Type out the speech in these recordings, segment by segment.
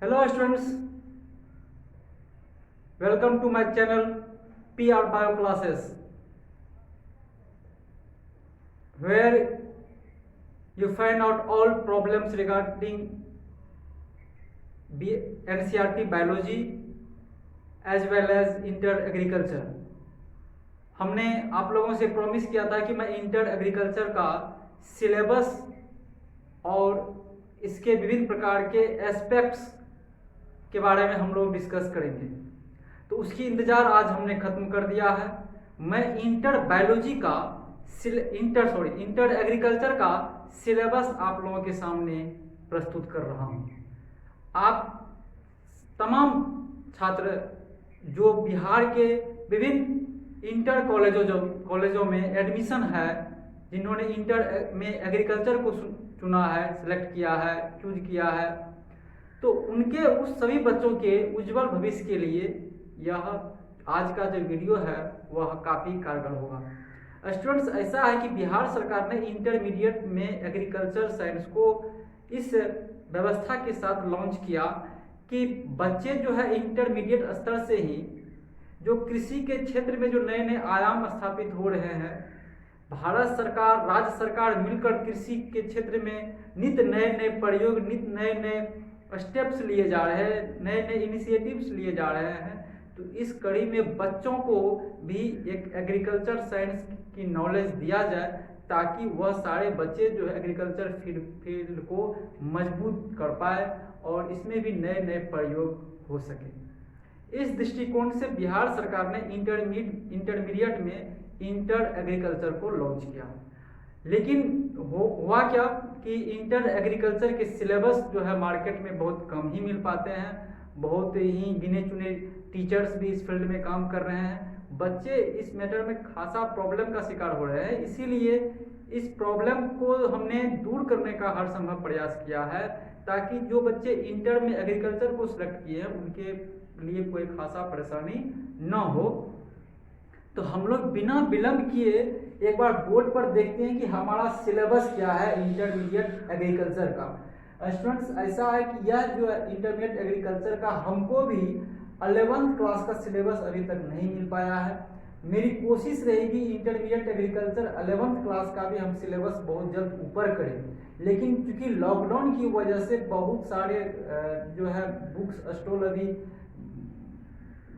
Hello students, welcome to my channel PR Bio Classes, where you find out all problems regarding NCERT biology as well as inter agriculture. हमने आप लोगों से promise किया था कि मैं इंटर एग्रीकल्चर का सिलेबस और इसके विभिन्न प्रकार के एस्पेक्ट्स के बारे में हम लोग डिस्कस करेंगे, तो उसकी इंतजार आज हमने खत्म कर दिया है। मैं इंटर बायोलॉजी का इंटर एग्रीकल्चर का सिलेबस आप लोगों के सामने प्रस्तुत कर रहा हूं। आप तमाम छात्र जो बिहार के विभिन्न इंटर कॉलेजों में एडमिशन है, जिन्होंने इंटर में एग्रीकल्चर को चुना है, सिलेक्ट किया है, चूज किया है, तो उनके उस सभी बच्चों के उज्जवल भविष्य के लिए यह आज का जो वीडियो है वह काफ़ी कारगर होगा। स्टूडेंट्स, ऐसा है कि बिहार सरकार ने इंटरमीडिएट में एग्रीकल्चर साइंस को इस व्यवस्था के साथ लॉन्च किया कि बच्चे जो है इंटरमीडिएट स्तर से ही जो कृषि के क्षेत्र में जो नए नए आयाम स्थापित हो रहे हैं, भारत सरकार, राज्य सरकार मिलकर कृषि के क्षेत्र में नित नए नए प्रयोग, नित नए नए स्टेप्स लिए जा रहे हैं, नए नए इनिशिएटिव्स लिए जा रहे हैं। तो इस कड़ी में बच्चों को भी एक एग्रीकल्चर साइंस की नॉलेज दिया जाए, ताकि वह सारे बच्चे जो है एग्रीकल्चर फील्ड को मजबूत कर पाए और इसमें भी नए नए प्रयोग हो सके। इस दृष्टिकोण से बिहार सरकार ने इंटरमीडिएट में इंटर एग्रीकल्चर को लॉन्च किया। लेकिन हुआ क्या कि इंटर एग्रीकल्चर के सिलेबस जो है मार्केट में बहुत कम ही मिल पाते हैं। बहुत ही गिने चुने टीचर्स भी इस फील्ड में काम कर रहे हैं। बच्चे इस मैटर में खासा प्रॉब्लम का शिकार हो रहे हैं। इसीलिए इस प्रॉब्लम को हमने दूर करने का हर संभव प्रयास किया है, ताकि जो बच्चे इंटर में एग्रीकल्चर को सिलेक्ट किए हैं उनके लिए कोई खासा परेशानी न हो। तो हम लोग बिना विलंब किए एक बार बोर्ड पर देखते हैं कि हमारा सिलेबस क्या है इंटरमीडिएट एग्रीकल्चर का। स्टूडेंट्स, ऐसा है कि यह जो है इंटरमीडिएट एग्रीकल्चर का हमको भी 11th क्लास का सिलेबस अभी तक नहीं मिल पाया है। मेरी कोशिश रहेगी इंटरमीडिएट एग्रीकल्चर 11th क्लास का भी हम सिलेबस बहुत जल्द ऊपर करें। लेकिन क्योंकि लॉकडाउन की वजह से बहुत सारे जो है बुक्स स्टॉल अभी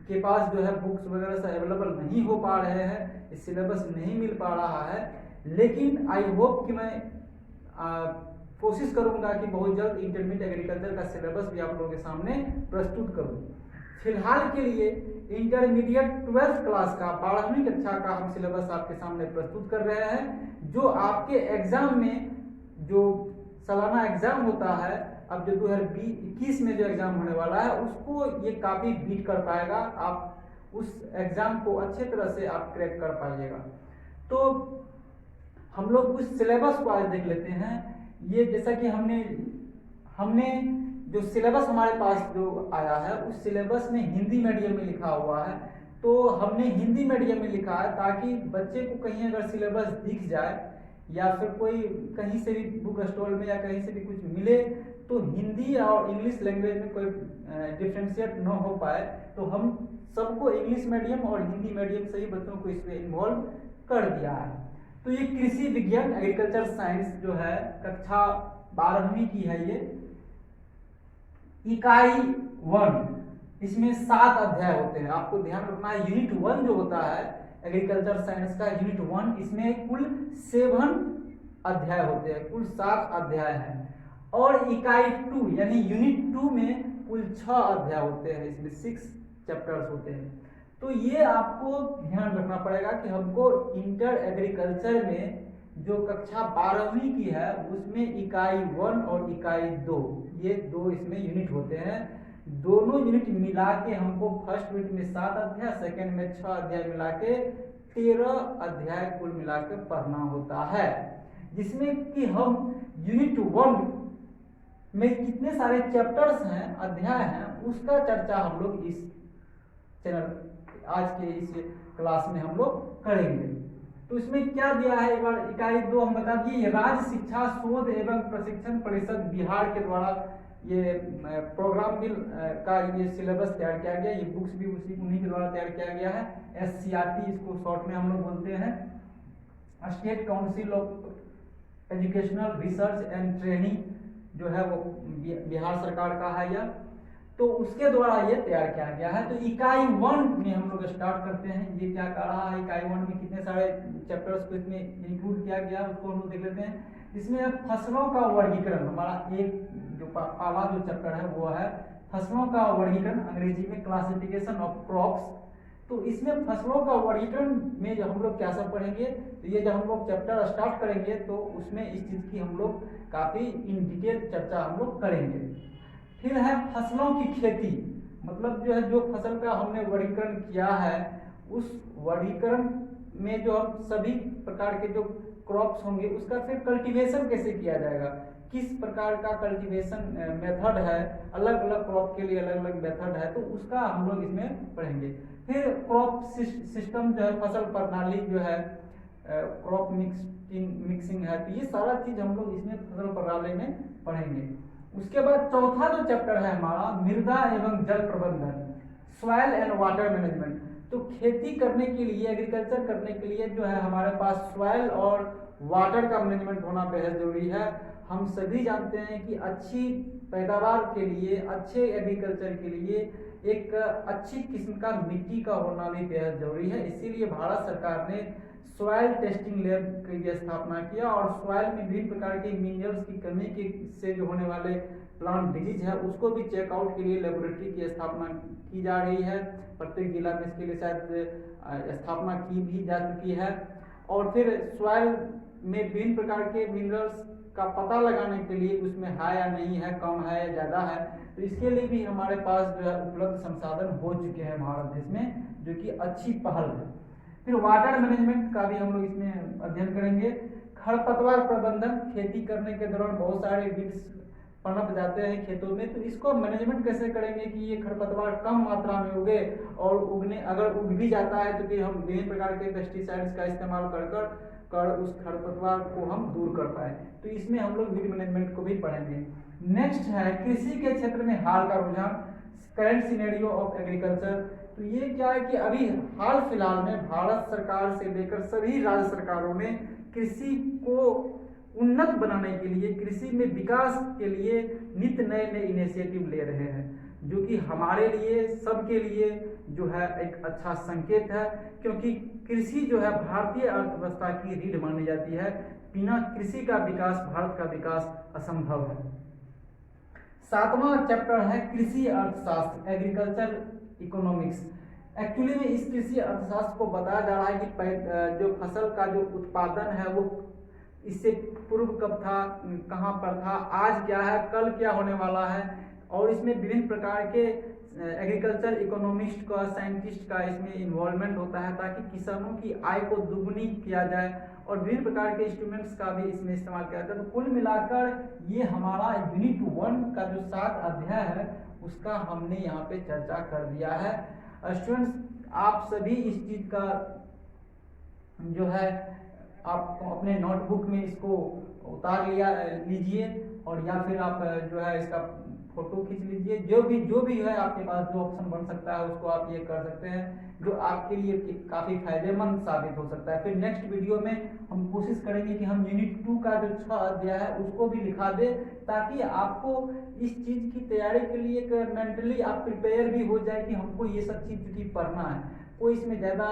के पास जो है बुक्स वगैरह से अवेलेबल नहीं हो पा रहे हैं, इस सिलेबस नहीं मिल पा रहा है। लेकिन आई होप कि मैं कोशिश करूंगा कि बहुत जल्द इंटरमीडिएट एग्रीकल्चर का सिलेबस भी आप लोगों के सामने प्रस्तुत करूं। फिलहाल के लिए इंटरमीडिएट 12th क्लास का 12वीं कक्षा का हम सिलेबस आपके सामने प्रस्तुत कर रहे हैं, जो आपके एग्जाम में जो सालाना एग्जाम होता है, अब जो 2021 में जो एग्जाम होने वाला है उसको ये काफी बीट कर पाएगा। आप उस एग्जाम को अच्छे तरह से आप क्रैक कर पाइएगा। तो हम लोग उस सिलेबस को आज देख लेते हैं। ये जैसा कि हमने जो सिलेबस हमारे पास जो आया है उस सिलेबस में हिंदी मीडियम में लिखा हुआ है। तो हमने हिंदी मीडियम में लिखा है ताकि बच्चे को कहीं अगर सिलेबस दिख जाए या फिर कोई कहीं से भी बुक स्टॉल में या कहीं से भी कुछ मिले तो हिंदी और इंग्लिश लैंग्वेज में कोई डिफ्रेंशिएट न हो पाए, तो हम सबको इंग्लिश मीडियम और हिंदी मीडियम से ही बच्चों को इसमें इन्वॉल्व कर दिया है। तो ये कृषि विज्ञान एग्रीकल्चर साइंस जो है कक्षा 12वीं की है, ये इकाई 1, इसमें 7 अध्याय होते हैं। आपको ध्यान रखना है, यूनिट 1 जो होता है एग्रीकल्चर साइंस का यूनिट 1, इसमें कुल 7 अध्याय होते हैं, कुल 7 अध्याय हैं। और इकाई 2 यानी यूनिट 2 में कुल 6 अध्याय होते हैं, इसमें 6 चैप्टर्स होते हैं। तो ये आपको ध्यान रखना पड़ेगा कि हमको इंटर एग्रीकल्चर में जो कक्षा 12वीं की है उसमें इकाई 1 और इकाई 2, ये 2 इसमें यूनिट होते हैं। दोनों यूनिट मिला के हमको फर्स्ट यूनिट में 7 अध्याय, सेकेंड में 6 अध्याय मिला के 13 अध्याय कुल मिला के पढ़ना होता है, जिसमें कि हम यूनिट 1 में कितने सारे चैप्टर्स हैं, अध्याय हैं, उसका चर्चा हम लोग इस चैनल आज के इस क्लास में हम लोग करेंगे। तो इसमें क्या दिया है, एक बार इकाई 2 हम बता दिए। राज्य शिक्षा शोध एवं प्रशिक्षण परिषद बिहार के द्वारा ये प्रोग्राम बिल का ये सिलेबस तैयार किया गया, ये बुक्स भी उन्हीं के द्वारा तैयार किया गया है। SCRT इसको शॉर्ट में हम लोग बोलते हैं, state council of educational research and training जो है वो बिहार सरकार का है यह, तो उसके द्वारा ये तैयार किया गया है। तो इकाई 1 में हम लोग स्टार्ट करते हैं। ये क्या कर रहा है, इकाई 1 में कितने सारे चैप्टर्स को इसमें इंक्लूड किया गया उसको हम लोग देख लेते हैं। इसमें फसलों का वर्गीकरण, हमारा एक जो पहला जो चैप्टर है वो है फसलों का वर्गीकरण, अंग्रेजी में क्लासिफिकेशन ऑफ क्रॉप्स। तो इसमें फसलों का वर्गीकरण में जो हम लोग क्या सब पढ़ेंगे, तो ये जब हम लोग चैप्टर स्टार्ट करेंगे तो उसमें इस चीज़ की हम लोग काफ़ी इन डिटेल चर्चा हम लोग करेंगे। फिर है फसलों की खेती, मतलब जो है जो फसल का हमने वर्गीकरण किया है उस वर्गीकरण में जो हम सभी प्रकार के जो क्रॉप्स होंगे उसका फिर कल्टीवेशन कैसे किया जाएगा, किस प्रकार का कल्टीवेशन मेथड है, अलग अलग क्रॉप के लिए अलग अलग मेथड है, तो उसका हम लोग इसमें पढ़ेंगे। फिर क्रॉप सिस्टम जो है, फसल प्रणाली जो है, क्रॉप मिक्सिंग है, तो ये सारा चीज हम लोग इसमें फसल प्रणाली में पढ़ेंगे। उसके बाद चौथा जो चैप्टर है हमारा मृदा एवं जल प्रबंधन, सॉइल एंड वाटर मैनेजमेंट। तो खेती करने के लिए, एग्रीकल्चर करने के लिए जो है हमारे पास सॉइल और वाटर का मैनेजमेंट होना बेहद जरूरी है। हम सभी जानते हैं कि अच्छी पैदावार के लिए, अच्छे एग्रीकल्चर के लिए एक अच्छी किस्म का मिट्टी का होना भी बेहद जरूरी है। इसीलिए भारत सरकार ने सॉइल टेस्टिंग लैब की स्थापना किया और सॉइल में विभिन्न प्रकार के मिनरल्स की कमी के से जो होने वाले प्लांट डिजीज है उसको भी चेकआउट के लिए लेबोरेटरी की स्थापना की जा रही है। प्रत्येक जिला में इसके लिए शायद स्थापना की भी जा चुकी है। और फिर सॉइल में विभिन्न प्रकार के मिनरल्स का पता लगाने के लिए उसमें है या नहीं है, कम है या ज़्यादा है, तो इसके लिए भी हमारे पास जो है उपलब्ध संसाधन हो चुके हैं भारत देश में, जो कि अच्छी पहल है। फिर वाटर मैनेजमेंट का भी हम लोग इसमें अध्ययन करेंगे। खरपतवार प्रबंधन, खेती करने के दौरान बहुत सारे वीड्स पनप जाते हैं खेतों में, तो इसको मैनेजमेंट कैसे करेंगे कि ये खरपतवार कम मात्रा में उगे, और उगने अगर उग भी जाता है तो फिर हम विभिन्न प्रकार के पेस्टिसाइड्स का इस्तेमाल कर उस खरपतवार को हम दूर कर पाए। तो इसमें हम लोग वीड मैनेजमेंट को भी पढ़ेंगे। नेक्स्ट है कृषि के क्षेत्र में हाल का रुझान, करंट सिनेरियो ऑफ एग्रीकल्चर। तो ये क्या है कि अभी हाल फिलहाल में भारत सरकार से लेकर सभी राज्य सरकारों ने कृषि को उन्नत बनाने के लिए, कृषि में विकास के लिए नित्य नए नए इनिशिएटिव ले रहे हैं, जो कि हमारे लिए, सबके लिए जो है एक अच्छा संकेत है। क्योंकि कृषि जो है भारतीय अर्थव्यवस्था की रीढ़ मानी जाती है। बिना कृषि का विकास, भारत का विकास असंभव है। 7वां चैप्टर है कृषि अर्थशास्त्र, एग्रीकल्चर इकोनॉमिक्स। एक्चुअली में इस कृषि अर्थशास्त्र को बताया जा रहा है कि जो फसल का जो उत्पादन है वो इससे पूर्व कब था, कहाँ पर था, आज क्या है, कल क्या होने वाला है, और इसमें विभिन्न प्रकार के एग्रीकल्चर इकोनॉमिस्ट का, साइंटिस्ट का इसमें इन्वॉल्वमेंट होता है ताकि किसानों की आय को दुगुनी किया जाए, और विभिन्न प्रकार के इंस्ट्रूमेंट्स का भी इसमें इस्तेमाल किया जाता है। तो कुल मिलाकर ये हमारा यूनिट 1 का जो 7 अध्याय है उसका हमने यहाँ पे चर्चा कर दिया है। स्टूडेंट्स, आप सभी इस चीज का जो है आप अपने नोटबुक में इसको उतार लीजिए, और या फिर आप जो है इसका फोटो खींच लीजिए। जो भी है आपके पास जो ऑप्शन बन सकता है उसको आप ये कर सकते हैं, जो आपके लिए काफ़ी फायदेमंद साबित हो सकता है। फिर नेक्स्ट वीडियो में हम कोशिश करेंगे कि हम यूनिट 2 का जो 6 अध्याय है उसको भी लिखा दे, ताकि आपको इस चीज़ की तैयारी के लिए एक मेंटली आप प्रिपेयर भी हो जाए कि हमको ये सब चीज़ की पढ़ना है। कोई इसमें ज़्यादा